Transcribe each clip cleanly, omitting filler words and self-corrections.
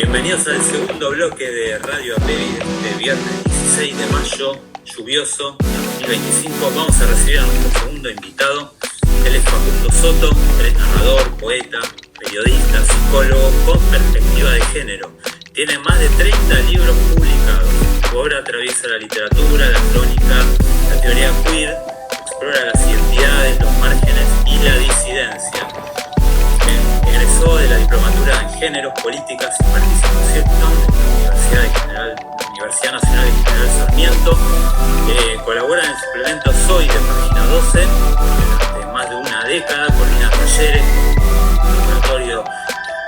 Bienvenidos al segundo bloque de Radio Apevi de viernes 16 de mayo, lluvioso, 2025. Vamos a recibir a nuestro segundo invitado. Él es Facundo Soto, él es narrador, poeta, periodista, psicólogo con perspectiva de género. Tiene más de 30 libros publicados. Su obra atraviesa la literatura, la crónica, la teoría queer, explora las identidades, los márgenes y la disidencia. Egresó de la Diplomatura en Géneros, Políticas y Participación de la Universidad Nacional de General Sarmiento. Colabora en el suplemento Soy de Página 12 durante más de una década, coordina talleres, laboratorio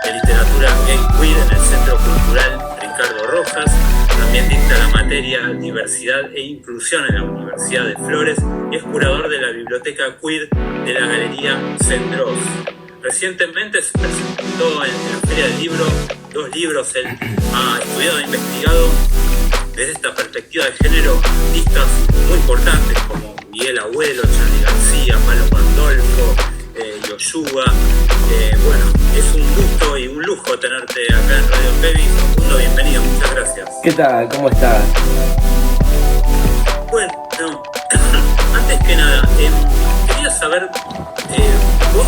de literatura gay queer en el Centro Cultural Ricardo Rojas. También dicta la materia Diversidad e Inclusión en la Universidad de Flores y es curador de la Biblioteca Queer de la Galería Centros. Recientemente se presentó en la Feria del Libro 2 libros. Él ha estudiado e investigado desde esta perspectiva de género artistas muy importantes como Miguel Abuelo, Charly García, Palo Pandolfo, Yoshua. Bueno, es un gusto y un lujo tenerte acá en Radio Apevi. Facundo, bienvenido, muchas gracias. ¿Qué tal? ¿Cómo estás? Bueno, antes que nada, quería saber, vos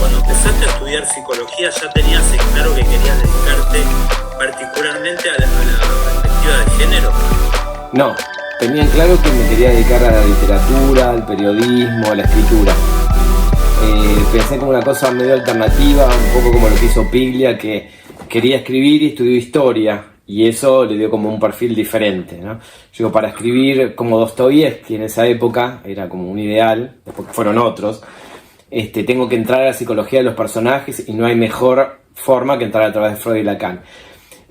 cuando empezaste a estudiar psicología ya tenías en claro que querías dedicarte particularmente a la perspectiva de género. No, tenía en claro que me quería dedicar a la literatura, al periodismo, a la escritura. Pensé como una cosa medio alternativa, un poco como lo que hizo Piglia, que quería escribir y estudió historia, y eso le dio como un perfil diferente, ¿no? Yo para escribir como Dostoyevsky en esa época era como un ideal, después fueron otros. Tengo que entrar a la psicología de los personajes y no hay mejor forma que entrar a través de Freud y Lacan.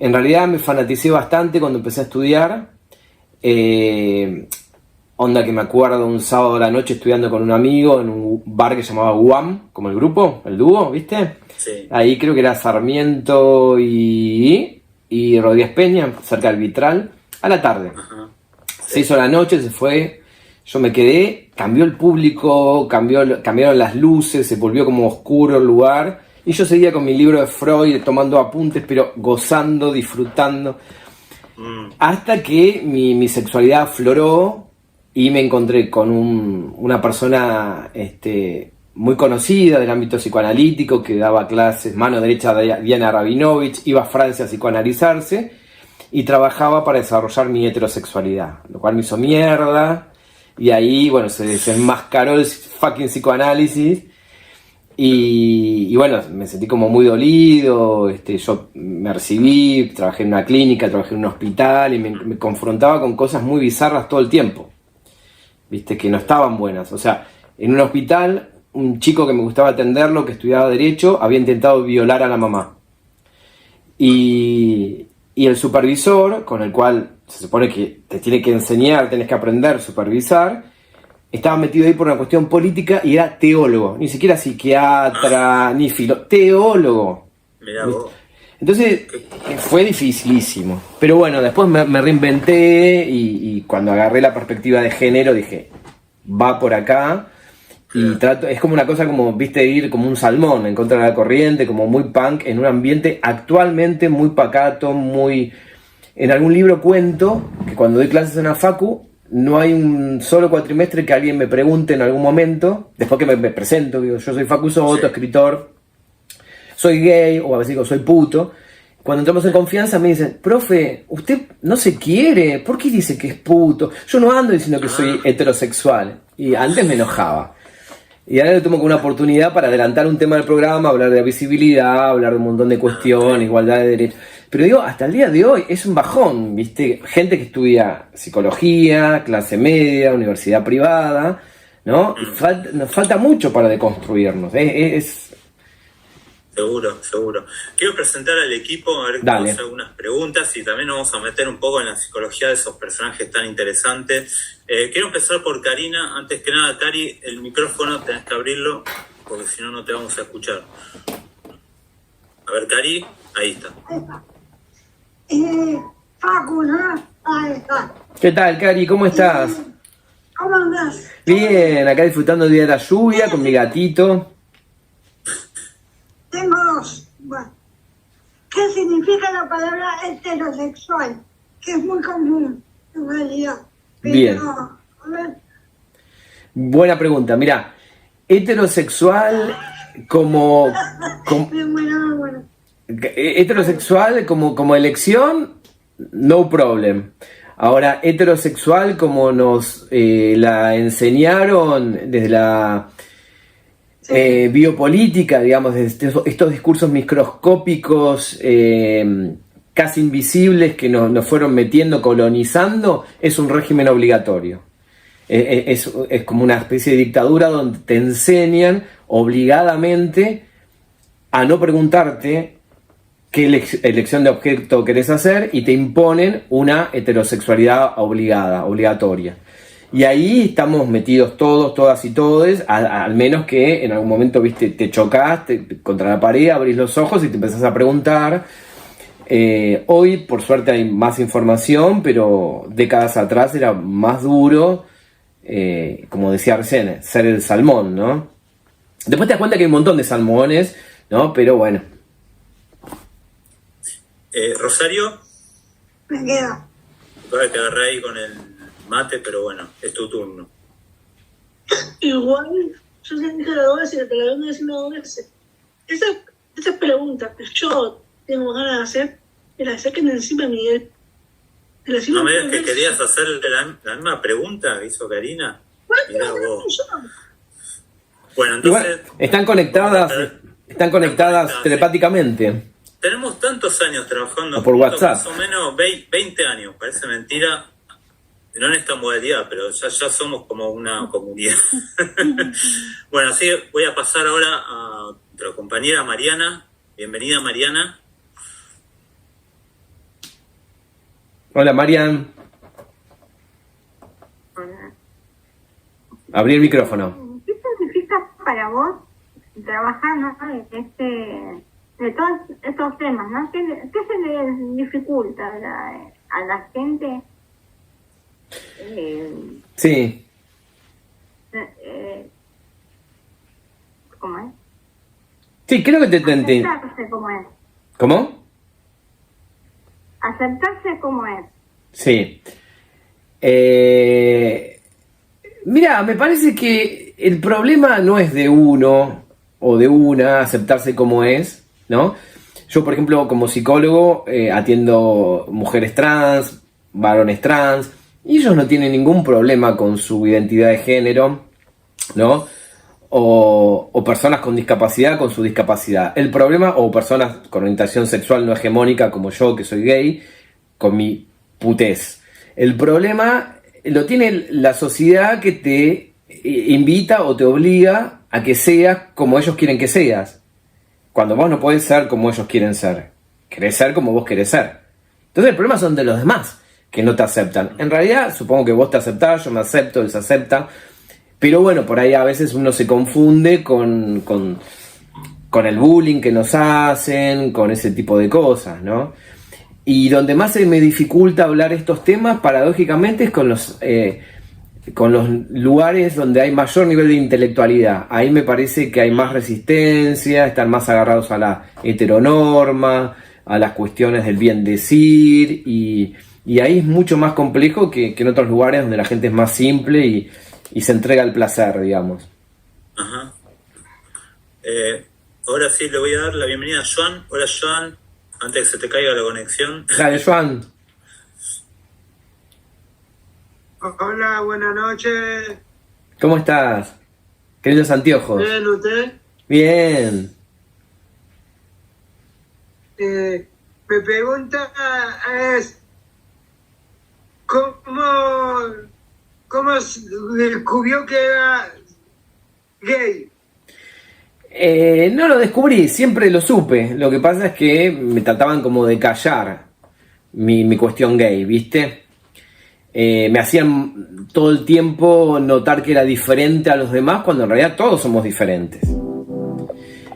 En realidad me fanaticé bastante cuando empecé a estudiar. Onda que me acuerdo un sábado a la noche estudiando con un amigo en un bar que se llamaba UAM, como el grupo, el dúo, ¿viste? Sí. Ahí creo que era Sarmiento y Rodríguez Peña, cerca del Vitral, a la tarde. Ajá. Sí. Se hizo la noche, se fue. Yo me quedé, cambió el público, cambiaron las luces, se volvió como oscuro el lugar. Y yo seguía con mi libro de Freud, tomando apuntes, pero gozando, disfrutando. Hasta que mi sexualidad afloró y me encontré con una persona muy conocida del ámbito psicoanalítico, que daba clases, mano derecha de Diana Rabinovich, iba a Francia a psicoanalizarse y trabajaba para desarrollar mi heterosexualidad, lo cual me hizo mierda. Y ahí, bueno, se desenmascaró el fucking psicoanálisis. Y bueno, me sentí como muy dolido. Yo me recibí, trabajé en una clínica, trabajé en un hospital y me confrontaba con cosas muy bizarras todo el tiempo. Viste, que no estaban buenas. O sea, en un hospital, un chico que me gustaba atenderlo, que estudiaba Derecho, había intentado violar a la mamá. Y el supervisor, con el cual se supone que te tiene que enseñar, tenés que aprender a supervisar, estaba metido ahí por una cuestión política y era teólogo, ni siquiera psiquiatra, ni teólogo. Mirá vos. Entonces fue dificilísimo. Pero bueno, después me reinventé y cuando agarré la perspectiva de género dije, va por acá. Y es como una cosa como, viste, ir como un salmón en contra de la corriente, como muy punk, en un ambiente actualmente muy pacato, muy... En algún libro cuento que cuando doy clases en la facu, no hay un solo cuatrimestre que alguien me pregunte en algún momento, después que me presento, digo, yo soy Facu Soto, escritor, soy gay, o a veces digo, soy puto. Cuando entramos en confianza me dicen, profe, usted no se quiere, ¿por qué dice que es puto? Yo no ando diciendo que soy heterosexual. Y antes me enojaba. Y ahora lo tomo como una oportunidad para adelantar un tema del programa, hablar de la visibilidad, hablar de un montón de cuestiones, igualdad de derechos. Pero digo, hasta el día de hoy es un bajón, ¿viste? Gente que estudia psicología, clase media, universidad privada, ¿no? Y nos falta mucho para deconstruirnos. Seguro. Quiero presentar al equipo, a ver, vamos a hacer algunas preguntas y también nos vamos a meter un poco en la psicología de esos personajes tan interesantes. Quiero empezar por Karina. Antes que nada, Cari, el micrófono tenés que abrirlo porque si no, no te vamos a escuchar. A ver, Cari, ahí está. Facu, ¿no? Ahí está. ¿Qué tal, Cari? ¿Cómo estás? ¿Cómo andás? Bien, acá disfrutando el día de la lluvia con mi gatito. Tengo dos. Bueno, qué significa la palabra heterosexual, que es muy común en realidad. Pero, Bien. a ver, Buena pregunta. Mira, heterosexual como, bien bueno. heterosexual como elección, no problem. Ahora, heterosexual como nos la enseñaron desde la biopolítica, digamos, desde estos discursos microscópicos casi invisibles que nos fueron metiendo, colonizando, es un régimen obligatorio. Es como una especie de dictadura donde te enseñan obligadamente a no preguntarte qué elección de objeto querés hacer y te imponen una heterosexualidad obligatoria. Y ahí estamos metidos todos, todas y todes, al menos que en algún momento, viste, te chocás contra la pared, abrís los ojos y te empezás a preguntar. Hoy, por suerte, hay más información, pero décadas atrás era más duro, como decía recién, ser el salmón, ¿no? Después te das cuenta que hay un montón de salmones, ¿no? Pero bueno. Rosario, Me quedo. voy a quedar ahí con el mate, pero bueno, es tu turno. Igual, yo te dije la dos veces, te la vengo diciendo dos veces. Esas preguntas que yo tengo ganas de hacer, me las saquen encima, Miguel. No me digas que querías hacerle la misma pregunta que hizo Karina. Mirá vos. Bueno, entonces... Igual, están conectadas telepáticamente. Tenemos tantos años trabajando O por juntos, WhatsApp. más o menos 20 años, parece mentira, no en esta modalidad, pero ya somos como una comunidad. Bueno, así que voy a pasar ahora a nuestra compañera Mariana. Bienvenida, Mariana. Hola, Marian. Hola. Abrí el micrófono. ¿Qué significa para vos trabajar, ¿no? de todos estos temas, ¿no? ¿Qué se le dificulta a la gente? Sí. ¿Cómo es? Sí, creo que te entendí. Aceptarse como es. ¿Cómo? Aceptarse como es. Sí. Mira, me parece que el problema no es de uno o de una aceptarse como es, ¿no? Yo, por ejemplo, como psicólogo, atiendo mujeres trans, varones trans, y ellos no tienen ningún problema con su identidad de género, ¿no? O personas con discapacidad con su discapacidad. El problema, o personas con orientación sexual no hegemónica como yo, que soy gay, con mi putez. El problema lo tiene la sociedad que te invita o te obliga a que seas como ellos quieren que seas. Cuando vos no podés ser como ellos quieren ser. Querés ser como vos querés ser. Entonces el problema son de los demás que no te aceptan. En realidad, supongo que vos te aceptás, yo me acepto, él se acepta. Pero bueno, por ahí a veces uno se confunde con el bullying que nos hacen, con ese tipo de cosas, ¿no? Y donde más se me dificulta hablar estos temas, paradójicamente, es con los lugares donde hay mayor nivel de intelectualidad. Ahí me parece que hay más resistencia, están más agarrados a la heteronorma, a las cuestiones del bien decir, y ahí es mucho más complejo que en otros lugares donde la gente es más simple y se entrega al placer, digamos. Ajá. Ahora sí le voy a dar la bienvenida a Joan. Hola, Joan. Antes que se te caiga la conexión. Dale, Joan. Hola, buenas noches. ¿Cómo estás? Queridos anteojos. Bien, ¿usted? Bien. Mi pregunta es, ¿cómo descubrió que era gay? No lo descubrí, siempre lo supe. Lo que pasa es que me trataban como de callar mi cuestión gay, ¿viste? Me hacían todo el tiempo notar que era diferente a los demás cuando en realidad todos somos diferentes.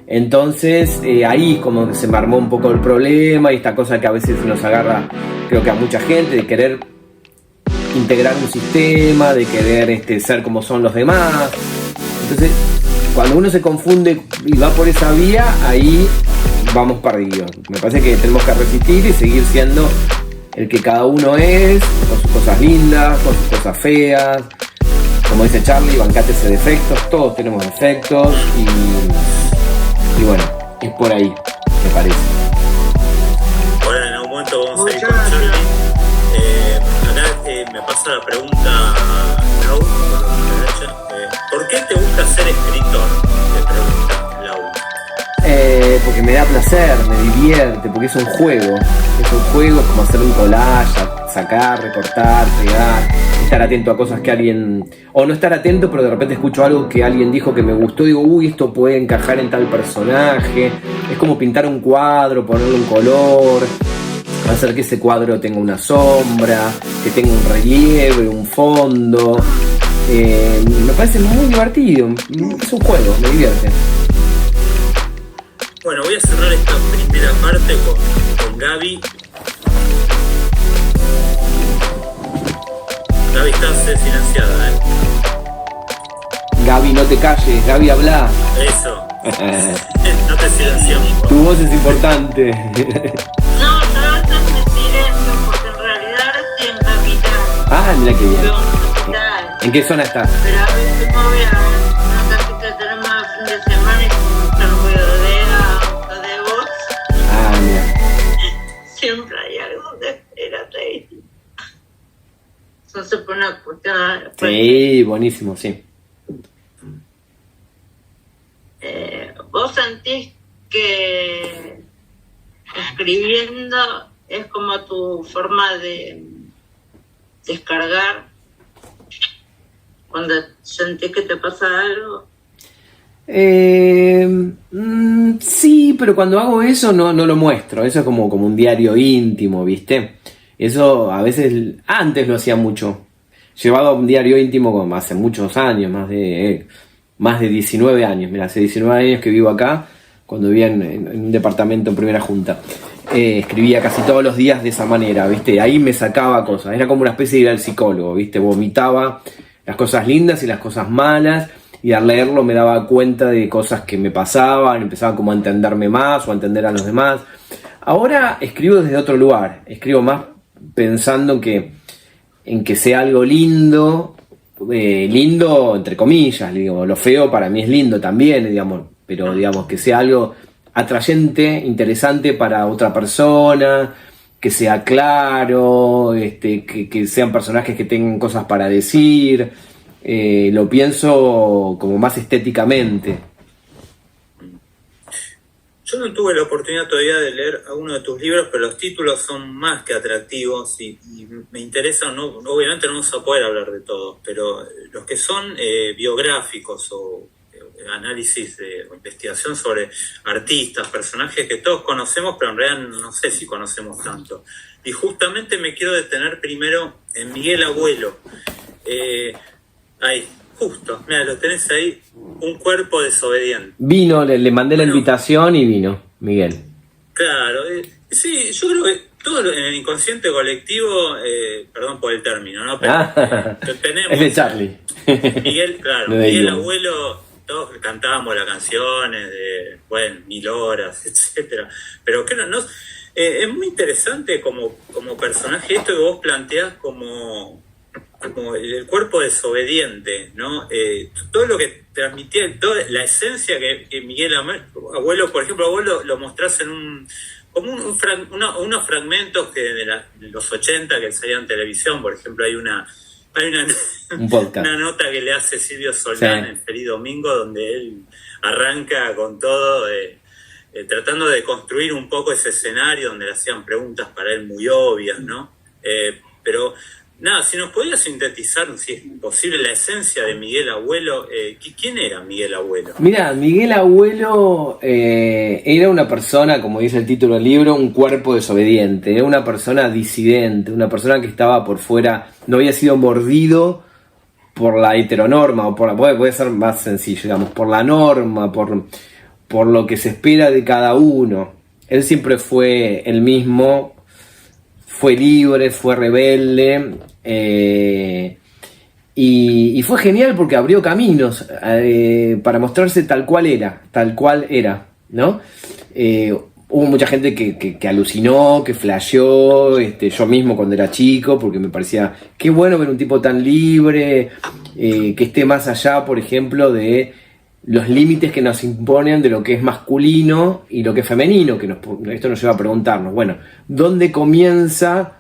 Entonces ahí como que se me armó un poco el problema y esta cosa que a veces nos agarra, creo que a mucha gente, de querer integrar un sistema, de querer ser como son los demás. Entonces, cuando uno se confunde y va por esa vía, ahí vamos perdidos. Me parece que tenemos que resistir y seguir siendo el que cada uno es, con sus cosas lindas, con sus cosas feas. Como dice Charlie, bancate ese defectos, todos tenemos defectos y bueno, es por ahí, me parece. Ahora en algún momento vamos a ir con Charlie. Acá me pasa la pregunta, Lau, ¿por qué te gusta ser escritor? Te pregunta Lau. Porque me da placer, me divierte, porque es un juego. Es un juego, es como hacer un collage, sacar, recortar, pegar, estar atento a cosas que alguien... O no estar atento, pero de repente escucho algo que alguien dijo que me gustó y digo, uy, esto puede encajar en tal personaje. Es como pintar un cuadro, ponerle un color, hacer que ese cuadro tenga una sombra, que tenga un relieve, un fondo. Me parece muy divertido, es un juego, me divierte. Bueno, voy a cerrar esta primera parte con Gaby. Gaby, estás silenciada, Gaby, no te calles, Gaby, habla. Eso. No te silenciamos. Tu voz es importante. No, yo transmitir esto porque en realidad ahora estoy en capital. Ah, mira qué bien. Vivo en capital. ¿En qué zona estás? Pero a veces me voy a una casita que tenemos el fin de semana y escucho el ruido de auto, de voz. Ah, mira. Siempre hay algo de espérate. Eso se pone a escuchar. Sí, buenísimo, sí. ¿Vos sentís que escribiendo es como tu forma de descargar cuando sentís que te pasa algo? Sí, pero cuando hago eso no lo muestro. Eso es como un diario íntimo, ¿viste? Eso a veces, antes lo hacía mucho. Llevaba un diario íntimo como hace muchos años, más de 19 años. Mira, hace 19 años que vivo acá, cuando vivía en un departamento en Primera Junta. Escribía casi todos los días de esa manera, ¿viste? Ahí me sacaba cosas. Era como una especie de ir al psicólogo, ¿viste? Vomitaba las cosas lindas y las cosas malas. Y al leerlo me daba cuenta de cosas que me pasaban, empezaba como a entenderme más o a entender a los demás. Ahora escribo desde otro lugar, escribo más pensando en que sea algo lindo, lindo entre comillas, digo, lo feo para mí es lindo también, digamos, pero digamos que sea algo atrayente, interesante para otra persona, que sea claro, que sean personajes que tengan cosas para decir. Lo pienso como más estéticamente. Yo no tuve la oportunidad todavía de leer alguno de tus libros, pero los títulos son más que atractivos y me interesan. No, obviamente no vamos a poder hablar de todos, pero los que son biográficos o análisis o investigación sobre artistas, personajes que todos conocemos, pero en realidad no sé si conocemos tanto. Y justamente me quiero detener primero en Miguel Abuelo. Ahí, justo, mira, lo tenés ahí, un cuerpo desobediente. Vino, le mandé la invitación y vino, Miguel. Claro, sí, yo creo que todo en el inconsciente colectivo, perdón por el término, ¿no? Pero tenemos... Es de Charlie. Miguel, claro, Miguel Abuelo, todos cantábamos las canciones de, 1000 horas, etcétera. Pero que no es muy interesante como personaje esto que vos planteás como el cuerpo desobediente, ¿no? Todo lo que transmitía, toda la esencia que Miguel Abuelo, por ejemplo, Abuelo lo mostrás en unos fragmentos que de los 80 que salían en televisión, por ejemplo, hay una nota que le hace Silvio Soldán en Feliz Domingo, donde él arranca con todo, tratando de construir un poco ese escenario donde le hacían preguntas para él muy obvias, ¿no? Pero nada, si nos podías sintetizar, si es posible, la esencia de Miguel Abuelo. ¿Quién era Miguel Abuelo? Mira, Miguel Abuelo era una persona, como dice el título del libro, un cuerpo desobediente. Era una persona disidente, una persona que estaba por fuera, no había sido mordido por la heteronorma, o puede ser más sencillo, digamos, por la norma, por lo que se espera de cada uno. Él siempre fue el mismo, fue libre, fue rebelde, y fue genial porque abrió caminos para mostrarse tal cual era, ¿no? Hubo mucha gente que alucinó, que flasheó, yo mismo cuando era chico, porque me parecía qué bueno ver un tipo tan libre, que esté más allá, por ejemplo, de los límites que nos imponen de lo que es masculino y lo que es femenino, esto nos lleva a preguntarnos, bueno, ¿dónde comienza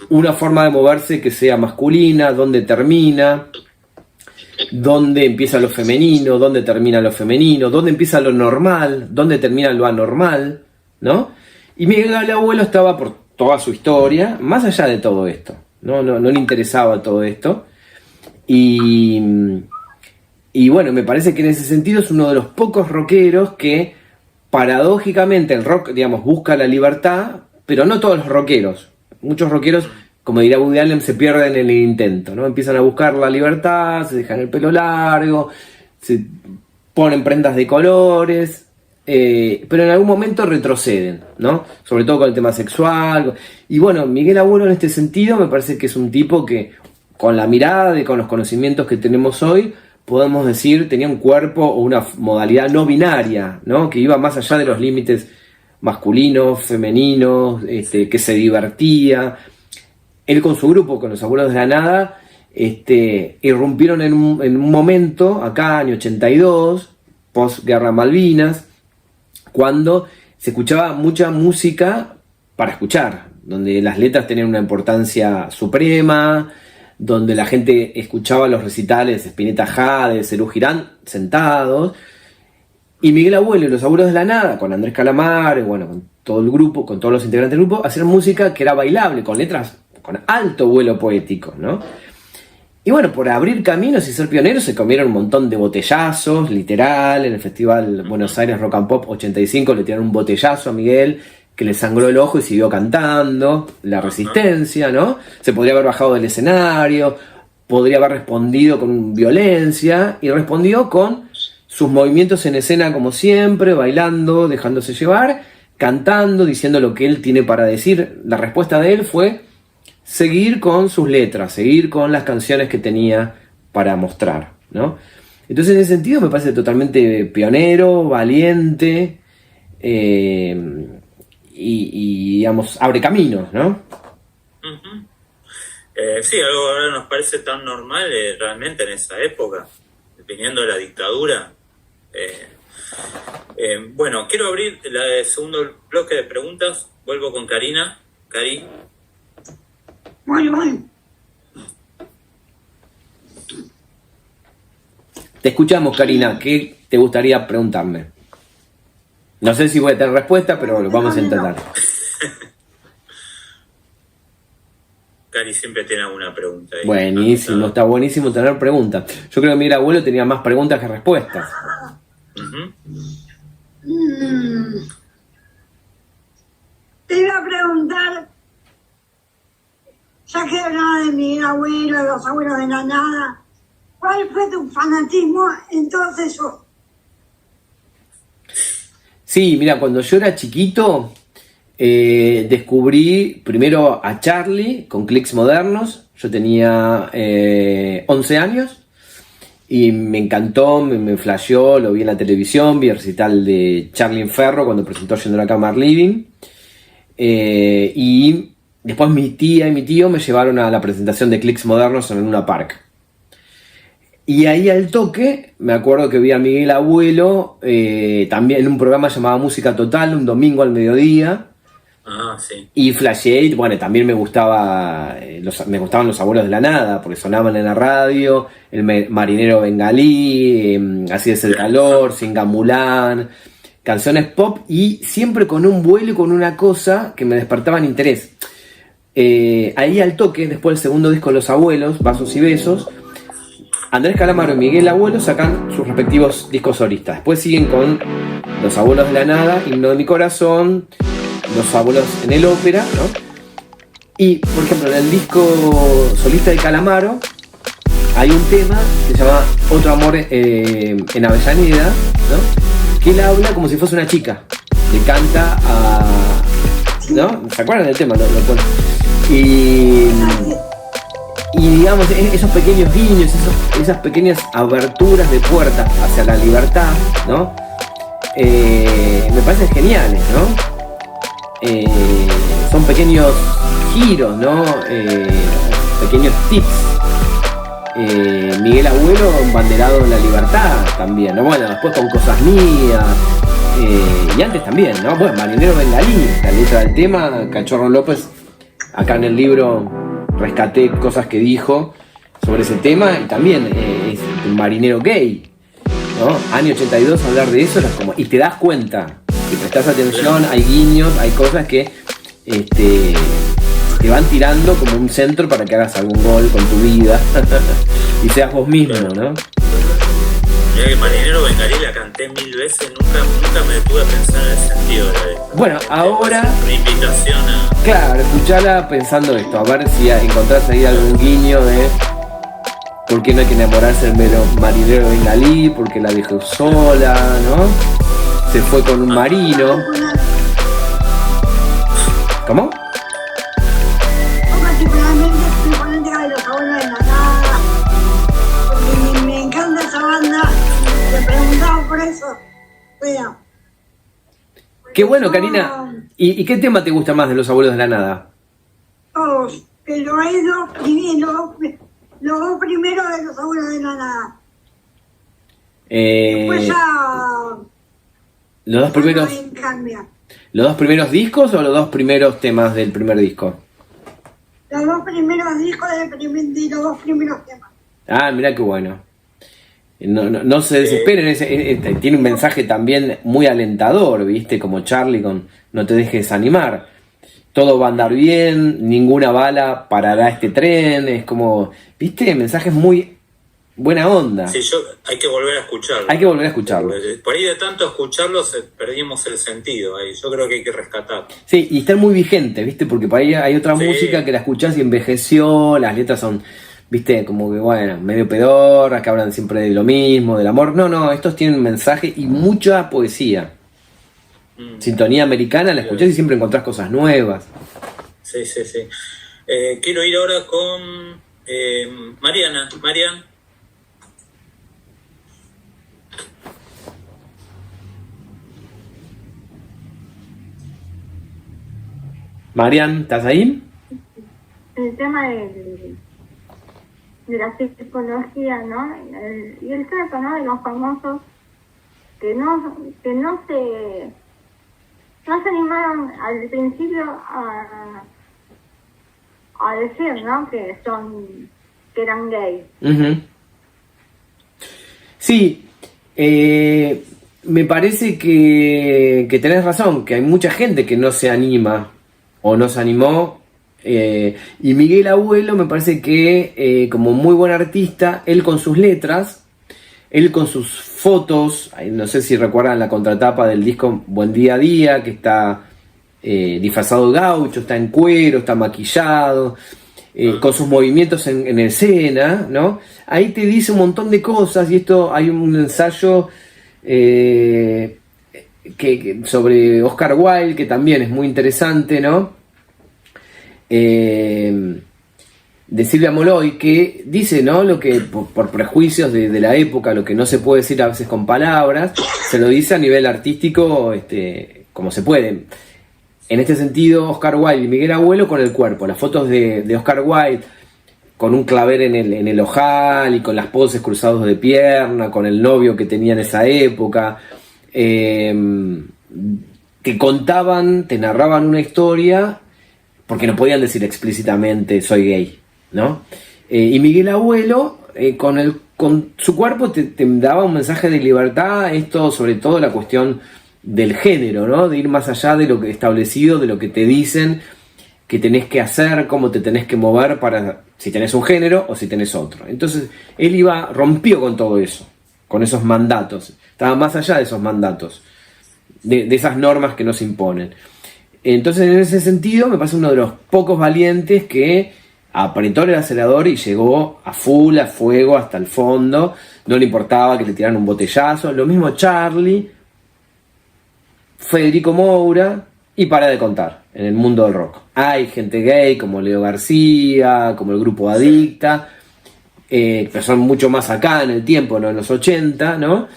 una forma de moverse que sea masculina? ¿Dónde termina? ¿Dónde empieza lo femenino? ¿Dónde termina lo femenino? ¿Dónde empieza lo normal? ¿Dónde termina lo anormal? ¿No? Y Miguel Abuelo estaba por toda su historia, más allá de todo esto. No le interesaba todo esto. Y bueno, me parece que en ese sentido es uno de los pocos rockeros que, paradójicamente, el rock, digamos, busca la libertad, pero no todos los rockeros. Muchos rockeros, como diría Woody Allen, se pierden en el intento, ¿no? Empiezan a buscar la libertad, se dejan el pelo largo, se ponen prendas de colores, pero en algún momento retroceden, ¿no? Sobre todo con el tema sexual. Y bueno, Miguel Abuelo en este sentido me parece que es un tipo que, con la mirada y con los conocimientos que tenemos hoy, podemos decir, tenía un cuerpo o una modalidad no binaria, ¿no? Que iba más allá de los límites masculinos, femeninos, que se divertía. Él con su grupo, con los Abuelos de la Nada, irrumpieron en un momento, acá, año 82, post-guerra Malvinas, cuando se escuchaba mucha música para escuchar, donde las letras tenían una importancia suprema, donde la gente escuchaba los recitales de Spinetta Jade, Serú Girán, sentados, y Miguel Abuelo y los Abuelos de la Nada, con Andrés Calamaro, bueno, con todo el grupo, con todos los integrantes del grupo, hacían música que era bailable, con letras con alto vuelo poético, ¿no? Y bueno, por abrir caminos y ser pioneros se comieron un montón de botellazos, literal. En el Festival Buenos Aires Rock and Pop 85 le tiraron un botellazo a Miguel, que le sangró el ojo y siguió cantando. La resistencia, ¿no? Se podría haber bajado del escenario, podría haber respondido con violencia, y respondió con sus movimientos en escena como siempre, bailando, dejándose llevar, cantando, diciendo lo que él tiene para decir. La respuesta de él fue seguir con sus letras, seguir con las canciones que tenía para mostrar, ¿no? Entonces, en ese sentido, me parece totalmente pionero, valiente, y digamos, abre caminos, ¿no? Uh-huh. Sí, algo ahora nos parece tan normal realmente en esa época, dependiendo de la dictadura. Bueno, quiero abrir el segundo bloque de preguntas. Vuelvo con Karina. Cari. Bueno. Te escuchamos, Karina. ¿Qué te gustaría preguntarme? No sé si voy a tener respuesta, pero lo vamos a intentar. Cari siempre tiene alguna pregunta ahí. Buenísimo, está buenísimo tener preguntas. Yo creo que mi abuelo tenía más preguntas que respuestas. Uh-huh. Te iba a preguntar, ya que hablaba de mi abuelo, de los Abuelos de la Nada, ¿cuál fue tu fanatismo en todos esos? Sí, mira, cuando yo era chiquito, descubrí primero a Charlie con Clics Modernos. Yo tenía 11 años y me encantó, me flasheó, lo vi en la televisión, vi el recital de Charlie Ferro cuando presentó Yendo a la Cama Living. Y después mi tía y mi tío me llevaron a la presentación de Clics Modernos en Luna Park. Y ahí al toque, me acuerdo que vi a Miguel Abuelo también en un programa llamado Música Total, un domingo al mediodía. Ah, sí. Y flasheé, bueno, también me gustaban los Abuelos de la Nada, porque sonaban en la radio, El Marinero Bengalí, Así es el calor, Singamulán, canciones pop, y siempre con un vuelo y con una cosa que me despertaban interés. Ahí al toque, después del segundo disco de Los Abuelos, Vasos y Besos, Andrés Calamaro y Miguel Abuelo sacan sus respectivos discos solistas. Después siguen con Los Abuelos de la Nada, Himno de mi Corazón, Los Abuelos en el Ópera, ¿no? Y, por ejemplo, en el disco solista de Calamaro hay un tema que se llama Otro Amor en Avellaneda, ¿no? Que él habla como si fuese una chica. Le canta a... ¿no? ¿Se acuerdan del tema? Y digamos, esos pequeños guiños, esas pequeñas aberturas de puertas hacia la libertad, ¿no? me parecen geniales, ¿no? Son pequeños giros, ¿no? Pequeños tips. Miguel Abuelo, banderado en la libertad también, ¿no? Bueno, después con Cosas Mías, y antes también, ¿no? Bueno, Marinero Bengalí, la letra del tema, Cachorro López, acá en el libro rescaté cosas que dijo sobre ese tema, y también es un marinero gay, ¿no? Año 82, hablar de eso era como, y te das cuenta, si prestás atención, hay guiños, hay cosas que te van tirando como un centro para que hagas algún gol con tu vida y seas vos mismo, ¿no? Mirá que Marinero Bengalí la canté 1000 veces, nunca me detuve a pensar en el sentido de la letra. Bueno, ahora... Una invitación a... Claro, escuchala pensando esto, a ver si encontrás ahí algún guiño de por qué no hay que enamorarse del marinero Bengalí, porque la dejó sola, ¿no? Se fue con un marino. ¿Cómo? Yo particularmente estoy fanática de Los Abuelos de la Nada, porque me encanta esa banda, te preguntaba por eso. Bueno, Qué bueno, Karina. ¿Y qué tema te gusta más de Los Abuelos de la Nada? todos, pero hay los dos primeros de Los Abuelos de la Nada. Después ya ¿Los dos primeros, cambia. los dos primeros discos o los dos primeros temas del primer disco? Los dos primeros discos de los dos primeros temas. Ah, mirá qué bueno. No se desesperen, tiene un mensaje también muy alentador, ¿viste? Como Charlie con No te dejes desanimar. Todo va a andar bien, ninguna bala parará este tren. Es como, ¿viste? Mensajes muy buena onda. Sí, hay que volver a escucharlo. Hay que volver a escucharlo. Por ahí de tanto escucharlo perdimos el sentido ahí. Yo creo que hay que rescatar. Sí, y están muy vigentes, ¿viste? Porque por ahí hay otra música que la escuchás y envejeció, las letras son, ¿viste? Como que, bueno, medio pedorras, que hablan siempre de lo mismo, del amor. No, estos tienen un mensaje y mucha poesía. Sintonía Americana, la escuchás y siempre encontrás cosas nuevas. Sí. Quiero ir ahora con Mariana. Marian. Marian, ¿estás ahí? El tema de la psicología, ¿no? Y el trato, ¿no? De los famosos que no se animaron al principio a decir, ¿no? Que eran gays. Uh-huh. Sí, me parece que tenés razón, que hay mucha gente que no se anima o no se animó. Y Miguel Abuelo me parece que como muy buen artista, él con sus letras, él con sus fotos, no sé si recuerdan la contratapa del disco Buen Día a Día, que está disfrazado de gaucho, está en cuero, está maquillado, con sus movimientos en escena, ¿no? Ahí te dice un montón de cosas, y esto hay un ensayo sobre Oscar Wilde, que también es muy interesante, ¿no? De Silvia Molloy, que dice, ¿no? Lo que por prejuicios de la época, lo que no se puede decir a veces con palabras, se lo dice a nivel artístico, como se puede. En este sentido, Oscar Wilde y Miguel Abuelo con el cuerpo, las fotos de Oscar Wilde con un clavel en el ojal y con las poses cruzados de pierna, con el novio que tenía en esa época, te contaban, te narraban una historia porque no podían decir explícitamente soy gay, ¿no? Y Miguel Abuelo con su cuerpo te daba un mensaje de libertad, esto sobre todo la cuestión del género, ¿no? De ir más allá de lo que establecido, de lo que te dicen que tenés que hacer, cómo te tenés que mover para si tenés un género o si tenés otro. Entonces él rompió con todo eso, con esos mandatos, estaba más allá de esos mandatos, de esas normas que nos imponen. Entonces en ese sentido me parece uno de los pocos valientes que apretó el acelerador y llegó a full, a fuego, hasta el fondo, no le importaba que le tiraran un botellazo. Lo mismo Charlie, Federico Moura, y para de contar en el mundo del rock. Hay gente gay como Leo García, como el grupo Adicta, pero son mucho más acá en el tiempo, ¿no? En los 80, ¿no?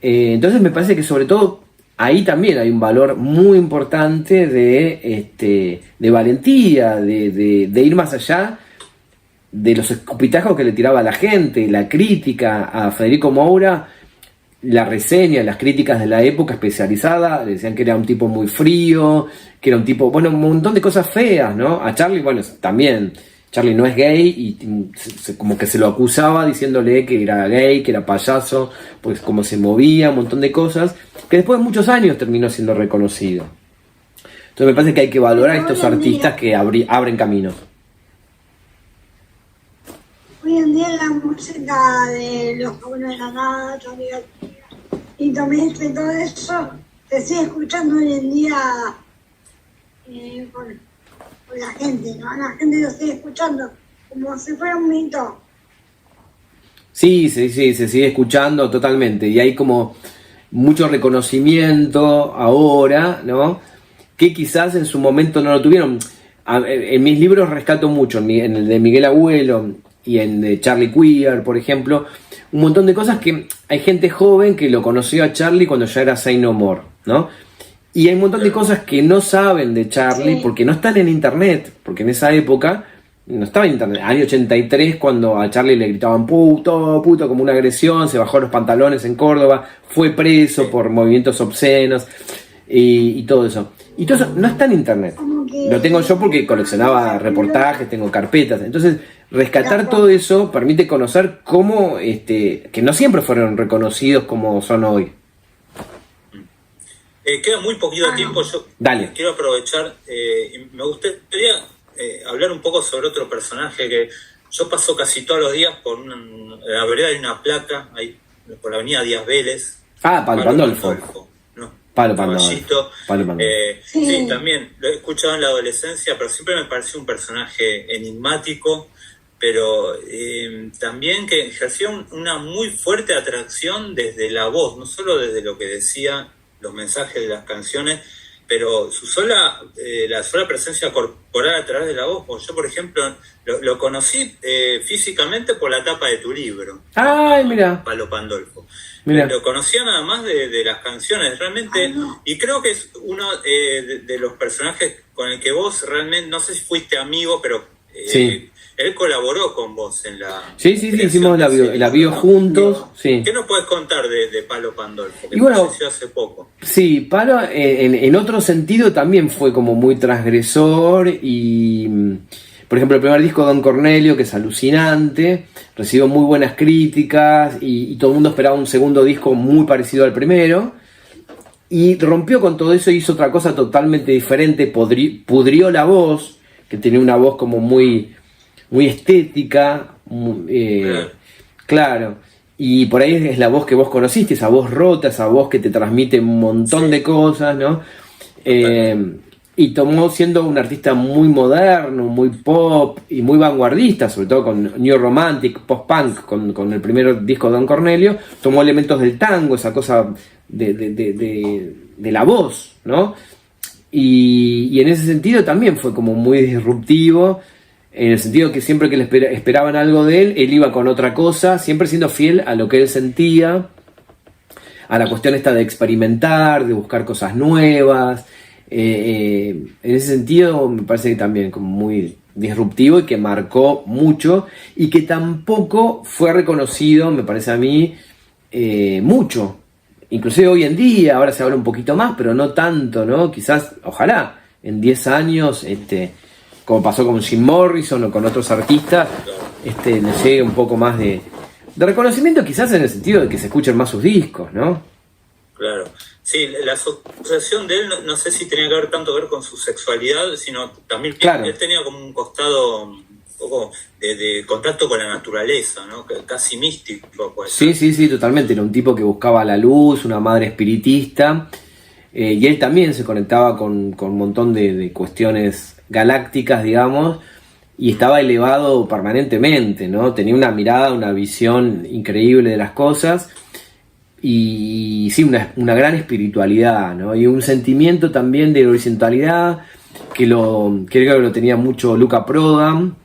Entonces me parece que sobre todo ahí también hay un valor muy importante de valentía, de ir más allá de los escupitajos que le tiraba a la gente, la crítica a Federico Moura, la reseña, las críticas de la época especializada, le decían que era un tipo muy frío, que era un tipo, bueno, un montón de cosas feas, ¿no? A Charlie, bueno, también, Charlie no es gay y como que se lo acusaba diciéndole que era gay, que era payaso, pues como se movía, un montón de cosas, que después de muchos años terminó siendo reconocido. Entonces me parece que hay que valorar a estos artistas que abren caminos. Hoy en día la música de los Jabones de la Nada, Charly García y Tomé y todo eso se sigue escuchando hoy en día por la gente, ¿no? La gente lo sigue escuchando como si fuera un mito. Sí, se sigue escuchando totalmente y hay como mucho reconocimiento ahora, ¿no? Que quizás en su momento no lo tuvieron. En mis libros rescato mucho, en el de Miguel Abuelo y en de Charlie Queer, por ejemplo, un montón de cosas que hay gente joven que lo conoció a Charlie cuando ya era Say No More, ¿no? Y hay un montón de cosas que no saben de Charlie porque no están en internet, porque en esa época no estaba en internet. Año 83, cuando a Charlie le gritaban puto, como una agresión, se bajó los pantalones en Córdoba, fue preso por movimientos obscenos y todo eso. Y todo eso no está en internet. Lo tengo yo porque coleccionaba reportajes, tengo carpetas. Entonces, rescatar todo eso permite conocer cómo, que no siempre fueron reconocidos como son hoy. Queda muy poquito tiempo, yo quiero aprovechar, me gustaría hablar un poco sobre otro personaje que yo paso casi todos los días por la vereda hay una placa, ahí por la avenida Díaz Vélez. Palo Pandolfo. No, Palo Pandolfo. Sí, también lo he escuchado en la adolescencia, pero siempre me pareció un personaje enigmático, pero también que ejercía una muy fuerte atracción desde la voz, no solo desde lo que decía, los mensajes de las canciones, pero la sola presencia corporal a través de la voz. Yo, por ejemplo, lo conocí físicamente por la tapa de tu libro. ¡Ay, mira! Palo Pandolfo. Mira. Lo conocía nada más de las canciones, realmente, y creo que es uno de los personajes con el que vos realmente, no sé si fuiste amigo, pero él colaboró con vos en la... Sí, hicimos la bio juntos. Sí. ¿Qué nos puedes contar de Palo Pandolfo? Que y bueno, falleció hace poco. Sí, Palo en otro sentido también fue como muy transgresor y, por ejemplo, el primer disco Don Cornelio, que es alucinante, recibió muy buenas críticas y todo el mundo esperaba un segundo disco muy parecido al primero y rompió con todo eso y hizo otra cosa totalmente diferente, pudrió la voz, que tenía una voz como muy estética, claro, y por ahí es la voz que vos conociste, esa voz rota, esa voz que te transmite un montón de cosas, ¿no? Y tomó siendo un artista muy moderno, muy pop y muy vanguardista, sobre todo con New Romantic, post-punk, con el primer disco de Don Cornelio, tomó elementos del tango, esa cosa de la voz, ¿no? Y en ese sentido también fue como muy disruptivo, en el sentido que siempre que le esperaban algo de él iba con otra cosa, siempre siendo fiel a lo que él sentía, a la cuestión esta de experimentar, de buscar cosas nuevas. En ese sentido me parece que también como muy disruptivo y que marcó mucho y que tampoco fue reconocido, me parece a mí, mucho. Inclusive hoy en día, ahora se habla un poquito más, pero no tanto, ¿no? Quizás, ojalá, en 10 años, como pasó con Jim Morrison o con otros artistas, le llegue un poco más de reconocimiento, quizás en el sentido de que se escuchen más sus discos, ¿no? Claro. Sí, la asociación de él no sé si tenía que ver tanto que ver con su sexualidad, sino también que él tenía como un costado un poco de contacto con la naturaleza, ¿no? Casi místico, pues. Sí, totalmente. Era un tipo que buscaba la luz, una madre espiritista, y él también se conectaba con un montón de cuestiones galácticas, digamos, y estaba elevado permanentemente, ¿no? Tenía una mirada, una visión increíble de las cosas. Y sí, una gran espiritualidad, ¿no? Y un sentimiento también de horizontalidad que creo que lo tenía mucho Luca Prodan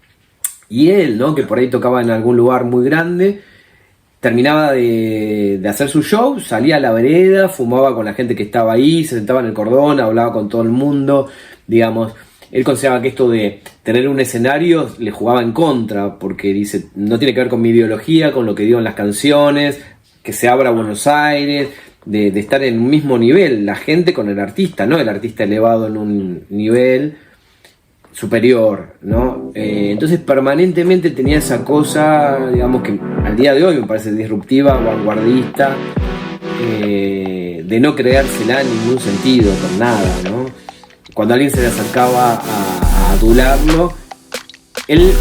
y él, ¿no? Que por ahí tocaba en algún lugar muy grande. terminaba de hacer su show, salía a la vereda, fumaba con la gente que estaba ahí, se sentaba en el cordón, hablaba con todo el mundo, digamos. Él consideraba que esto de tener un escenario le jugaba en contra, porque dice, no tiene que ver con mi ideología, con lo que digo en las canciones, que se abra Buenos Aires, de estar en un mismo nivel, la gente con el artista, no el artista elevado en un nivel superior, ¿no? Entonces permanentemente tenía esa cosa, digamos, que al día de hoy me parece disruptiva, vanguardista, de no creérsela en ningún sentido, con nada, ¿no? Cuando alguien se le acercaba a adularlo, él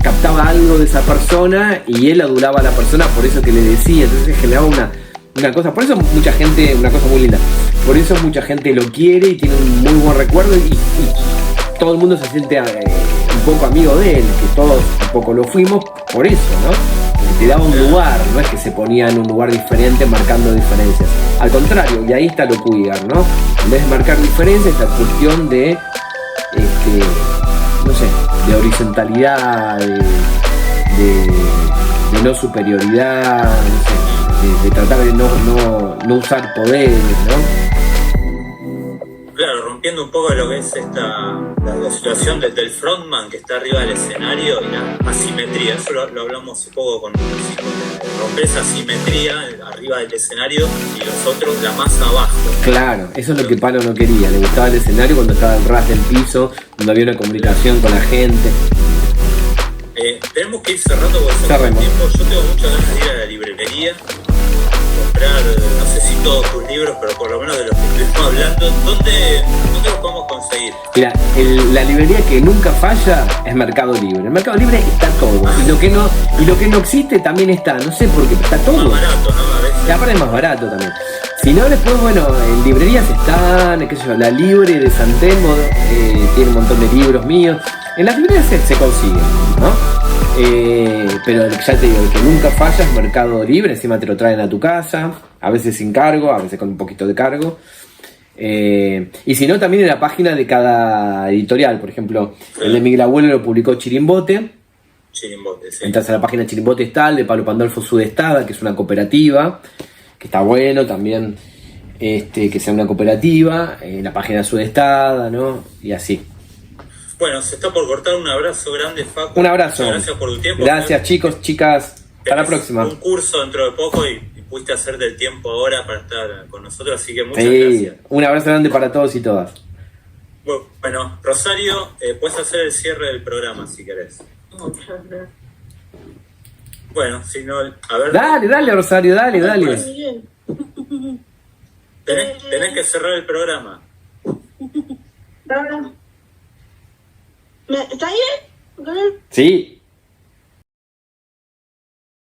captaba algo de esa persona y él adulaba a la persona por eso que le decía, entonces generaba una cosa, por eso mucha gente, una cosa muy linda, por eso mucha gente lo quiere y tiene un muy buen recuerdo y todo el mundo se siente un poco amigo de él, que todos un poco lo fuimos por eso, ¿no? Porque te daba un lugar, no es que se ponía en un lugar diferente marcando diferencias, al contrario, y ahí está lo queer, ¿no? En vez de marcar diferencias, esta cuestión de, no sé, de horizontalidad, de no superioridad, no sé, de tratar de no usar poderes, ¿no? Claro, rompiendo un poco lo que es la situación del frontman que está arriba del escenario y la asimetría. Eso lo hablamos un poco con romper esa asimetría arriba del escenario y los otros la más abajo. Claro, eso es lo que Palo no quería. Le gustaba el escenario cuando estaba el ras del piso, cuando había una comunicación con la gente. Tenemos que ir cerrando porque se acaba el tiempo. Yo tengo muchas ganas de ir a la librería, comprar, no sé si todos tus libros, pero por lo menos de los que estuvimos hablando. ¿Dónde los podemos conseguir? Mira, la librería que nunca falla es Mercado Libre. En Mercado Libre está todo. Y lo que no existe también está. No sé por qué, pero está todo. Más barato, ¿no? A veces. Y aparte es más barato también. Si no, después, bueno, en librerías están, qué sé yo, la Libre de San Telmo, tiene un montón de libros míos. En las librerías se consiguen, ¿no? Pero ya te digo, el que nunca falla es Mercado Libre, encima te lo traen a tu casa, a veces sin cargo, a veces con un poquito de cargo. Y si no, también en la página de cada editorial, por ejemplo, el de Miguel Abuelo lo publicó Chirimbote. Chirimbote, sí. Entras a la página de Chirimbote, está el de Pablo Pandolfo Sudestada, que es una cooperativa, que está bueno también, que sea una cooperativa, la página de Sudestada, ¿no? Y así. Bueno, se está por cortar. Un abrazo grande, Facu. Un abrazo. Muchas gracias por tu tiempo. Gracias, chicos, chicas. Hasta la próxima. Un curso dentro de poco y pudiste hacer del tiempo ahora para estar con nosotros, así que muchas gracias. Un abrazo grande para todos y todas. Bueno, Rosario, puedes hacer el cierre del programa si querés. Muchas gracias. Bueno, si no, a ver. Dale, Rosario, dale. Tenés que cerrar el programa. ¿Está bien? Sí.